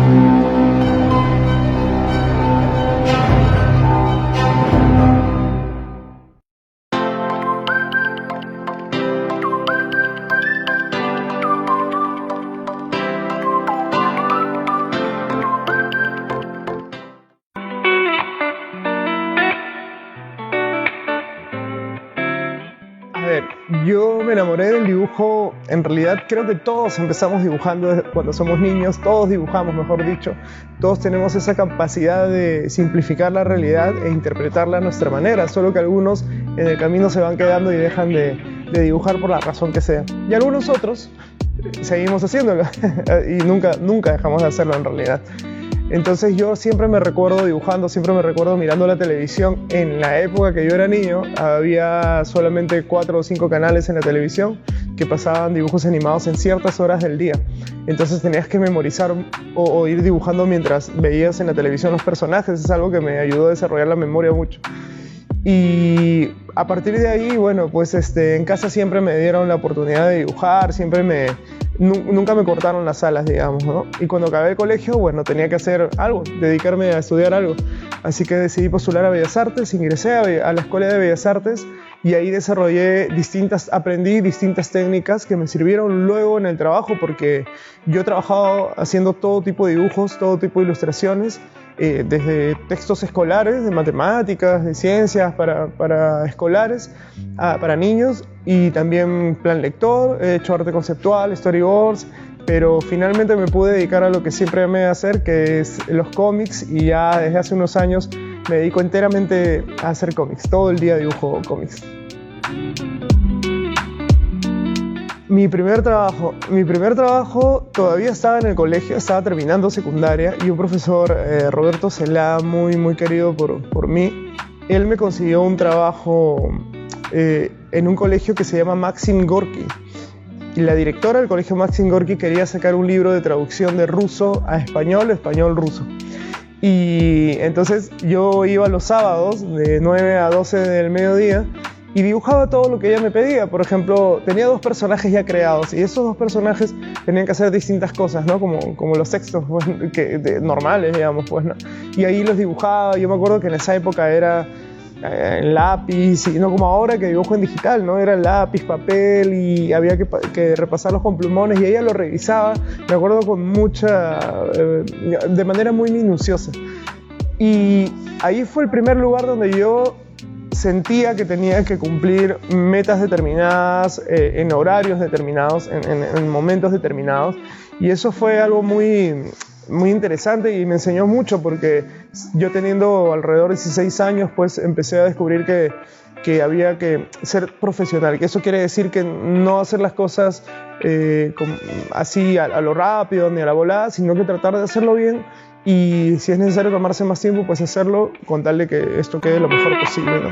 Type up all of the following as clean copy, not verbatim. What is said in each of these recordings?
A ver, yo me enamoré del dibujo, en realidad creo que todos empezamos dibujando cuando somos niños, todos dibujamos, mejor dicho, todos tenemos esa capacidad de simplificar la realidad e interpretarla a nuestra manera, solo que algunos en el camino se van quedando y dejan de dibujar por la razón que sea. Y algunos otros seguimos haciéndolo y nunca dejamos de hacerlo en realidad. Entonces yo siempre me recuerdo dibujando, siempre me recuerdo mirando la televisión. En la época que yo era niño había solamente 4 o 5 canales en la televisión que pasaban dibujos animados en ciertas horas del día. Entonces tenías que memorizar o ir dibujando mientras veías en la televisión los personajes. Es algo que me ayudó a desarrollar la memoria mucho. Y a partir de ahí, bueno, pues en casa siempre me dieron la oportunidad de dibujar, nunca me cortaron las alas, digamos, ¿no? Y cuando acabé el colegio, bueno, tenía que hacer algo, dedicarme a estudiar algo. Así que decidí postular a Bellas Artes, ingresé a la Escuela de Bellas Artes y ahí aprendí distintas técnicas que me sirvieron luego en el trabajo, porque yo he trabajado haciendo todo tipo de dibujos, todo tipo de ilustraciones, desde textos escolares, de matemáticas, de ciencias para escolares, para niños, y también plan lector, he hecho arte conceptual, storyboards, pero finalmente me pude dedicar a lo que siempre amé hacer, que es los cómics, y ya desde hace unos años me dedico enteramente a hacer cómics, todo el día dibujo cómics. Mi primer trabajo todavía estaba en el colegio, estaba terminando secundaria, y un profesor, Roberto Celá, muy querido por mí, él me consiguió un trabajo en un colegio que se llama Maxim Gorki. Y la directora del colegio Maxim Gorki quería sacar un libro de traducción de ruso a español, español-ruso. Y entonces yo iba los sábados de 9 a 12 del mediodía y dibujaba todo lo que ella me pedía. Por ejemplo, tenía 2 personajes ya creados y esos 2 personajes tenían que hacer distintas cosas, ¿no? Como los textos, pues, normales, digamos, pues, ¿no? Y ahí los dibujaba. Yo me acuerdo que en esa época era en lápiz, y no como ahora que dibujo en digital, ¿no? Era lápiz, papel, y había que repasarlos con plumones, y ella lo revisaba, me acuerdo, de manera muy minuciosa. Y ahí fue el primer lugar donde yo sentía que tenía que cumplir metas determinadas, en horarios determinados, en momentos determinados, y eso fue algo muy interesante y me enseñó mucho, porque yo, teniendo alrededor de 16 años, pues empecé a descubrir que había que ser profesional, que eso quiere decir que no hacer las cosas así a lo rápido ni a la volada, sino que tratar de hacerlo bien, y si es necesario tomarse más tiempo, pues hacerlo, con tal de que esto quede lo mejor posible, ¿no?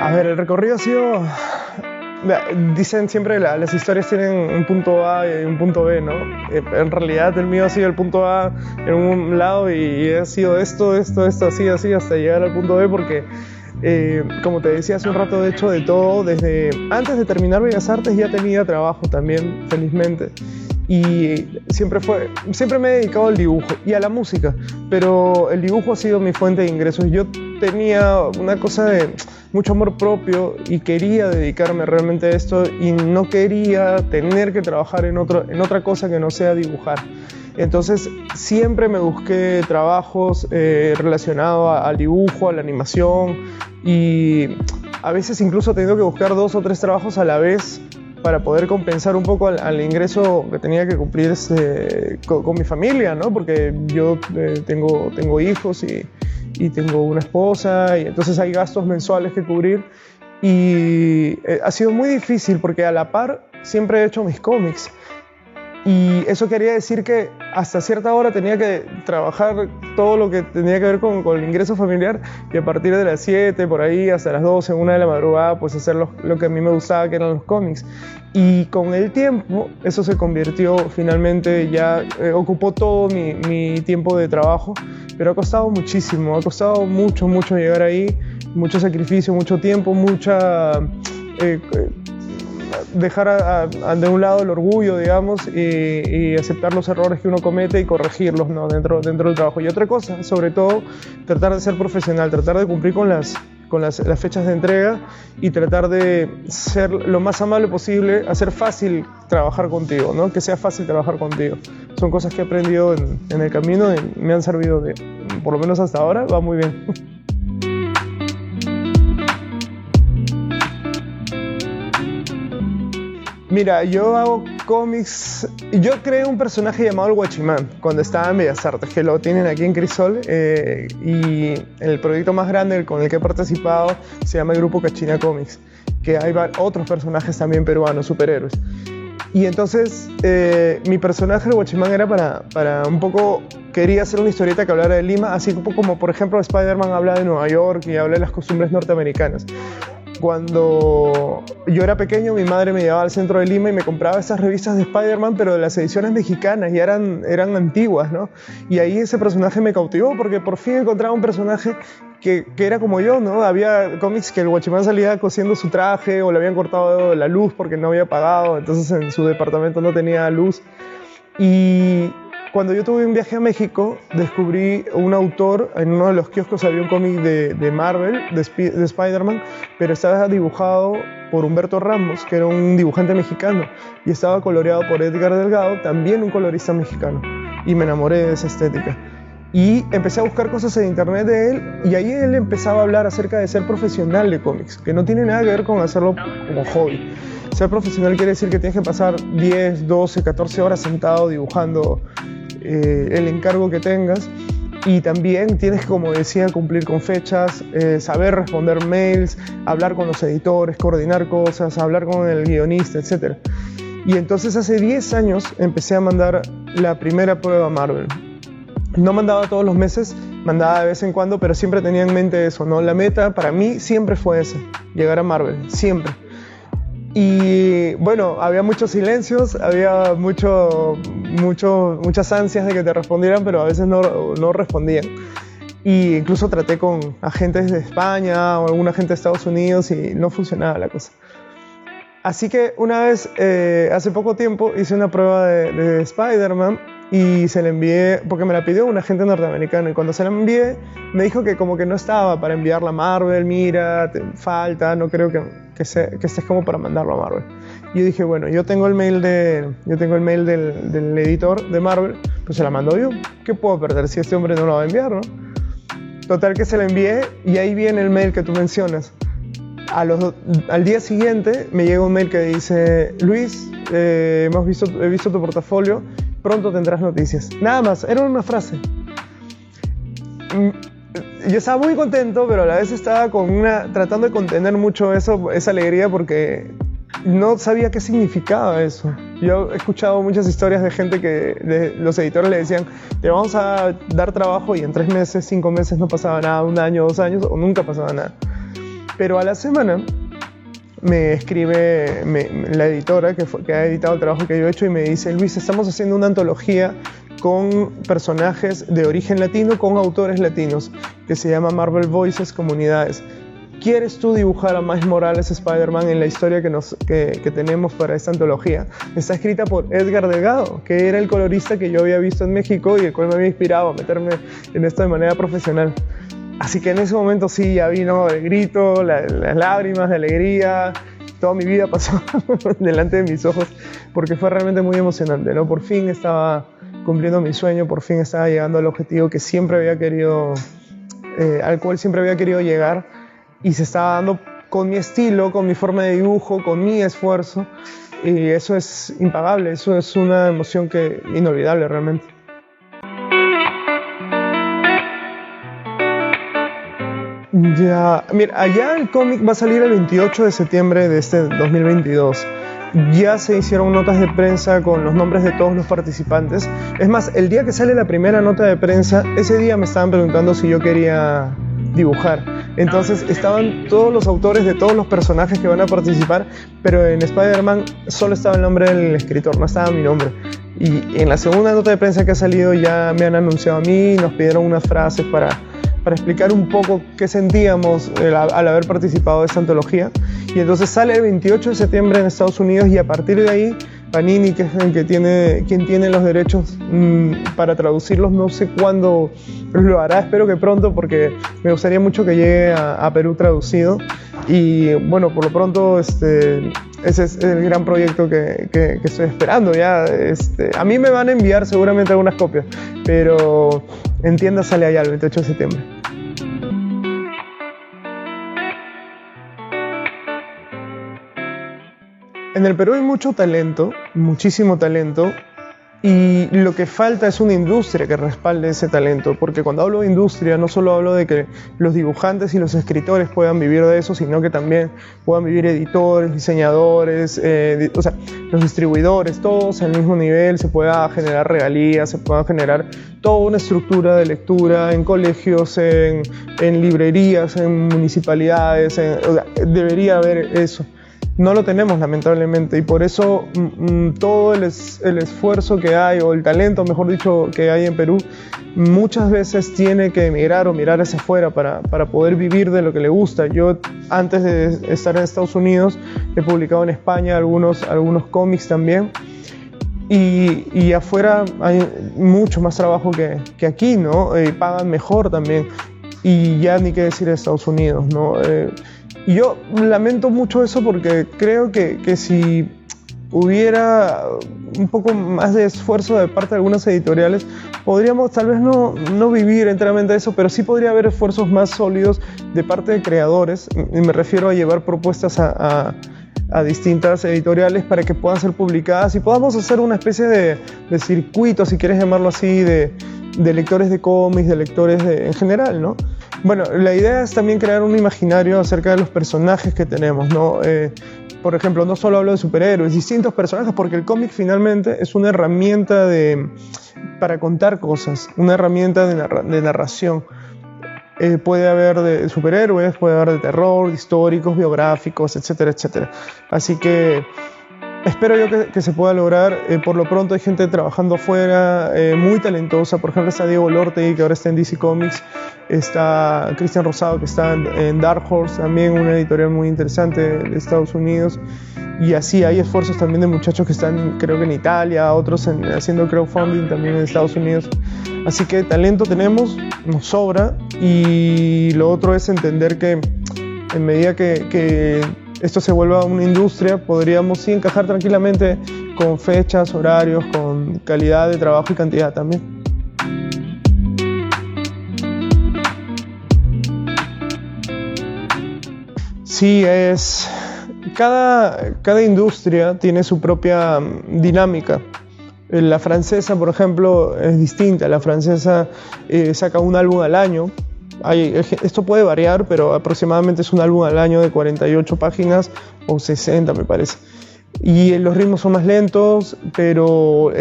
A ver, el recorrido ha sido... Dicen siempre las historias tienen un punto A y un punto B, ¿no? En realidad el mío ha sido el punto A en un lado y ha sido esto, así, hasta llegar al punto B, porque como te decía hace un rato, de hecho, de todo, desde antes de terminar Bellas Artes ya tenía trabajo también, felizmente. Y siempre me he dedicado al dibujo y a la música, pero el dibujo ha sido mi fuente de ingresos. Yo tenía una cosa de mucho amor propio y quería dedicarme realmente a esto, y no quería tener que trabajar en otra cosa que no sea dibujar. Entonces siempre me busqué trabajos relacionados al dibujo, a la animación, y a veces incluso he tenido que buscar 2 o 3 trabajos a la vez para poder compensar un poco al ingreso que tenía que cumplir con mi familia, ¿no? Porque yo tengo hijos y tengo una esposa, y entonces hay gastos mensuales que cubrir, y ha sido muy difícil, porque a la par siempre he hecho mis cómics, y eso quería decir que hasta cierta hora tenía que trabajar todo lo que tenía que ver con el ingreso familiar, y a partir de las 7, por ahí, hasta las 12, 1 de la madrugada, pues hacer lo que a mí me gustaba, que eran los cómics. Y con el tiempo eso se convirtió, finalmente ya ocupó todo mi tiempo de trabajo, pero ha costado muchísimo, ha costado mucho llegar ahí, mucho sacrificio, mucho tiempo, dejar de un lado el orgullo, digamos, y aceptar los errores que uno comete y corregirlos, ¿no? dentro del trabajo. Y otra cosa, sobre todo, tratar de ser profesional, tratar de cumplir con las fechas de entrega y tratar de ser lo más amable posible, hacer fácil trabajar contigo, ¿no? Que sea fácil trabajar contigo. Son cosas que he aprendido en el camino y me han servido, por lo menos hasta ahora, va muy bien. Mira, yo hago cómics. Yo creé un personaje llamado el Guachimán cuando estaba en Bellas Artes, que lo tienen aquí en Crisol, y el proyecto más grande con el que he participado se llama el Grupo Cachina Comics, que hay otros personajes también peruanos, superhéroes. Y entonces mi personaje, el Guachimán, era para un poco... Quería hacer una historieta que hablara de Lima, así como por ejemplo Spider-Man habla de Nueva York y habla de las costumbres norteamericanas. Cuando yo era pequeño, mi madre me llevaba al centro de Lima y me compraba esas revistas de Spider-Man, pero de las ediciones mexicanas, y eran antiguas, ¿no? Y ahí ese personaje me cautivó, porque por fin encontraba un personaje que era como yo, ¿no? Había cómics que el Guachimán salía cosiendo su traje, o le habían cortado la luz porque no había pagado, entonces en su departamento no tenía luz. Y cuando yo tuve un viaje a México, descubrí un autor, en uno de los kioscos había un cómic de Marvel, de Spider-Man, pero estaba dibujado por Humberto Ramos, que era un dibujante mexicano, y estaba coloreado por Edgar Delgado, también un colorista mexicano, y me enamoré de esa estética. Y empecé a buscar cosas en internet de él, y ahí él empezaba a hablar acerca de ser profesional de cómics, que no tiene nada que ver con hacerlo como hobby. Ser profesional quiere decir que tienes que pasar 10, 12, 14 horas sentado dibujando el encargo que tengas, y también tienes que, como decía, cumplir con fechas, saber responder mails, hablar con los editores, coordinar cosas, hablar con el guionista, etc. Y entonces hace 10 años empecé a mandar la primera prueba a Marvel. No mandaba todos los meses, mandaba de vez en cuando, pero siempre tenía en mente eso, ¿no? La meta para mí siempre fue esa, llegar a Marvel, siempre. Y bueno, había muchos silencios, había muchas ansias de que te respondieran, pero a veces no respondían. Y incluso traté con agentes de España o algún agente de Estados Unidos y no funcionaba la cosa. Así que una vez, hace poco tiempo, hice una prueba de Spider-Man y se la envié, porque me la pidió un agente norteamericano, y cuando se la envié me dijo que como que no estaba para enviarla a Marvel, mira, te falta, no creo que estés como para mandarlo a Marvel. Y yo dije, bueno, yo tengo el mail del editor de Marvel, pues se la mando yo. ¿Qué puedo perder si este hombre no lo va a enviar, no? Total que se la envié, y ahí viene el mail que tú mencionas. Al día siguiente me llega un mail que dice: Luis, he visto tu portafolio, pronto tendrás noticias. Nada más, era una frase. Yo estaba muy contento, pero a la vez estaba tratando de contener mucho esa alegría, porque no sabía qué significaba eso. Yo he escuchado muchas historias de gente que los editores le decían: te vamos a dar trabajo, y en 3 meses, 5 meses no pasaba nada, 1 año, 2 años, o nunca pasaba nada. Pero a la semana me escribe la editora que ha editado el trabajo que yo he hecho, y me dice: Luis, estamos haciendo una antología con personajes de origen latino, con autores latinos, que se llama Marvel Voices Comunidades. ¿Quieres tú dibujar a Miles Morales Spider-Man en la historia que tenemos para esta antología? Está escrita por Edgar Delgado, que era el colorista que yo había visto en México y el cual me había inspirado a meterme en esto de manera profesional. Así que en ese momento sí, ya vino el grito, las lágrimas de alegría. Toda mi vida pasó delante de mis ojos, porque fue realmente muy emocionante, ¿no? Por fin estaba cumpliendo mi sueño, por fin estaba llegando al objetivo que siempre había querido, al cual siempre había querido llegar, y se estaba dando con mi estilo, con mi forma de dibujo, con mi esfuerzo, y eso es impagable, eso es una emoción inolvidable realmente. Ya, mira, allá el cómic va a salir el 28 de septiembre de este 2022. Ya se hicieron notas de prensa con los nombres de todos los participantes. Es más, el día que sale la primera nota de prensa, ese día me estaban preguntando si yo quería dibujar. Entonces estaban todos los autores de todos los personajes que van a participar, pero en Spider-Man solo estaba el nombre del escritor, no estaba mi nombre. Y en la segunda nota de prensa que ha salido ya me han anunciado a mí, nos pidieron unas frases para explicar un poco qué sentíamos al haber participado de esta antología. Y entonces sale el 28 de septiembre en Estados Unidos y a partir de ahí Panini, que es quien tiene los derechos para traducirlos, no sé cuándo lo hará, espero que pronto porque me gustaría mucho que llegue a Perú traducido. Y bueno, por lo pronto ese es el gran proyecto que estoy esperando ya. A mí me van a enviar seguramente algunas copias, pero en tienda sale allá el 28 de septiembre. En el Perú hay mucho talento, muchísimo talento, y lo que falta es una industria que respalde ese talento, porque cuando hablo de industria no solo hablo de que los dibujantes y los escritores puedan vivir de eso, sino que también puedan vivir editores, diseñadores, los distribuidores, todos al mismo nivel, se pueda generar regalías, se pueda generar toda una estructura de lectura en colegios, en librerías, en municipalidades, debería haber eso. No lo tenemos lamentablemente y por eso todo el esfuerzo que hay, o el talento mejor dicho que hay en Perú, muchas veces tiene que emigrar o mirar hacia afuera para poder vivir de lo que le gusta. Yo antes de estar en Estados Unidos he publicado en España algunos cómics también y afuera hay mucho más trabajo que aquí, ¿no? Pagan mejor también y ya ni qué decir de Estados Unidos, ¿no? Y yo lamento mucho eso porque creo que si hubiera un poco más de esfuerzo de parte de algunas editoriales, podríamos tal vez no vivir enteramente de eso, pero sí podría haber esfuerzos más sólidos de parte de creadores, y me refiero a llevar propuestas a distintas editoriales para que puedan ser publicadas y podamos hacer una especie de circuito, si quieres llamarlo así, de lectores de cómics, de lectores en general, ¿no? Bueno, la idea es también crear un imaginario acerca de los personajes que tenemos, ¿no? Por ejemplo, no solo hablo de superhéroes, distintos personajes, porque el cómic finalmente es una herramienta para contar cosas, una herramienta de narración. Puede haber de superhéroes, puede haber de terror, históricos, biográficos, etcétera, etcétera. Así que espero yo que se pueda lograr. Por lo pronto hay gente trabajando afuera, muy talentosa. Por ejemplo, está Diego Lorte, que ahora está en DC Comics. Está Cristian Rosado, que está en Dark Horse, también una editorial muy interesante de Estados Unidos. Y así hay esfuerzos también de muchachos que están, creo que en Italia, otros haciendo crowdfunding también en Estados Unidos. Así que talento tenemos, nos sobra. Y lo otro es entender que en medida que esto se vuelva una industria, podríamos sí encajar tranquilamente con fechas, horarios, con calidad de trabajo y cantidad también. Sí, cada industria tiene su propia dinámica. La francesa, por ejemplo, es distinta. La francesa saca un álbum al año. Esto puede variar, pero aproximadamente es un álbum al año de 48 páginas o 60 me parece. Y los ritmos son más lentos, pero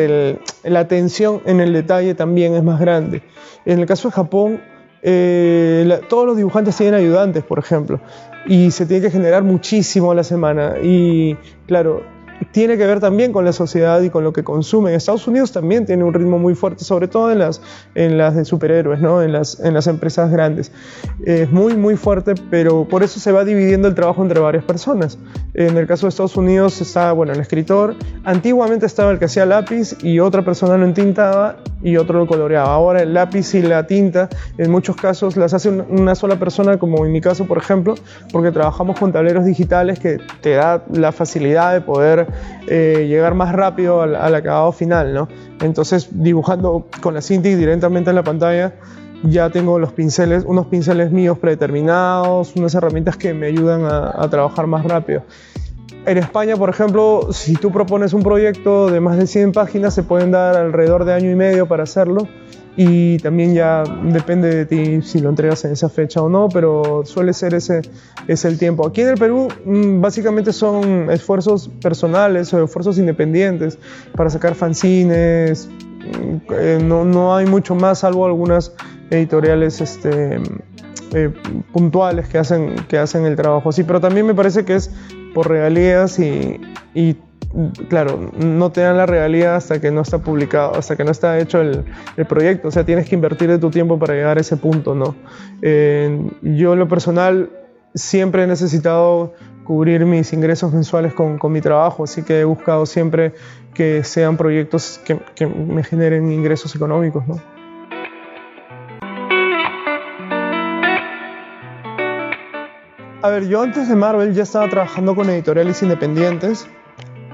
la atención en el detalle también es más grande. En el caso de Japón, todos los dibujantes tienen ayudantes, por ejemplo, y se tiene que generar muchísimo a la semana. Y claro, tiene que ver también con la sociedad y con lo que consumen. Estados Unidos también tiene un ritmo muy fuerte, sobre todo en las de superhéroes, ¿no? en las empresas grandes. Es muy, muy fuerte, pero por eso se va dividiendo el trabajo entre varias personas. En el caso de Estados Unidos está, bueno, el escritor. Antiguamente estaba el que hacía lápiz y otra persona lo entintaba y otro lo coloreaba. Ahora el lápiz y la tinta, en muchos casos, las hace una sola persona, como en mi caso, por ejemplo, porque trabajamos con tableros digitales que te da la facilidad de poder llegar más rápido al acabado final, ¿no? Entonces, dibujando con la Cintiq directamente en la pantalla, ya tengo unos pinceles míos predeterminados, unas herramientas que me ayudan a trabajar más rápido. En España, por ejemplo, si tú propones un proyecto de más de 100 páginas, se pueden dar alrededor de año y medio para hacerlo. Y también ya depende de ti si lo entregas en esa fecha o no, pero suele ser ese el tiempo. Aquí en el Perú básicamente son esfuerzos personales o esfuerzos independientes para sacar fanzines. No hay mucho más, salvo algunas editoriales puntuales que hacen el trabajo así, pero también me parece que es por regalías y claro, no te dan la regalía hasta que no está publicado, hasta que no está hecho el proyecto. O sea, tienes que invertir de tu tiempo para llegar a ese punto, ¿no? Yo en lo personal siempre he necesitado cubrir mis ingresos mensuales con mi trabajo, así que he buscado siempre que sean proyectos que me generen ingresos económicos, ¿no? A ver, yo antes de Marvel ya estaba trabajando con editoriales independientes.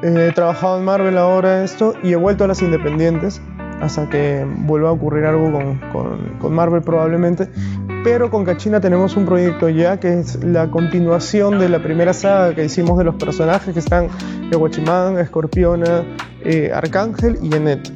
He trabajado en Marvel ahora y he vuelto a las independientes hasta que vuelva a ocurrir algo con Marvel probablemente. Pero con Kachina tenemos un proyecto ya que es la continuación de la primera saga que hicimos de los personajes que están de Guachimán, Escorpiona, Arcángel y Enet.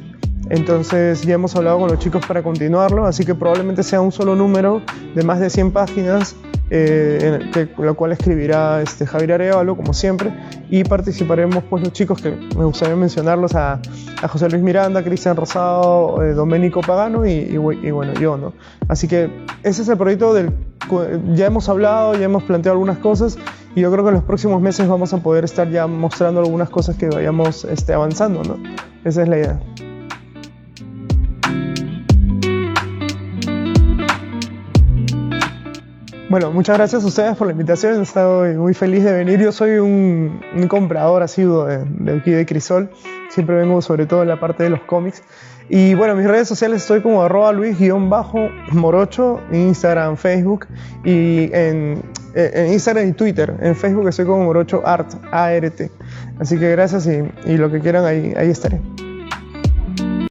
Entonces ya hemos hablado con los chicos para continuarlo, así que probablemente sea un solo número de más de 100 páginas, la cual escribirá Javier Arévalo, como siempre, y participaremos pues los chicos que me gustaría mencionarlos, a José Luis Miranda, Cristian Rosado, Domenico Pagano y bueno, yo, ¿no? Así que ese es el proyecto ya hemos hablado, ya hemos planteado algunas cosas, y yo creo que en los próximos meses vamos a poder estar ya mostrando algunas cosas que vayamos avanzando, ¿no? Esa es la idea. Bueno, muchas gracias a ustedes por la invitación, he estado muy feliz de venir. Yo soy un comprador asiduo de aquí de Crisol, siempre vengo sobre todo en la parte de los cómics. Y bueno, en mis redes sociales estoy como @Luis_Morocho, en Instagram, Facebook, y en Instagram y Twitter. En Facebook estoy como Morocho Art, ART. Así que gracias y lo que quieran ahí estaré.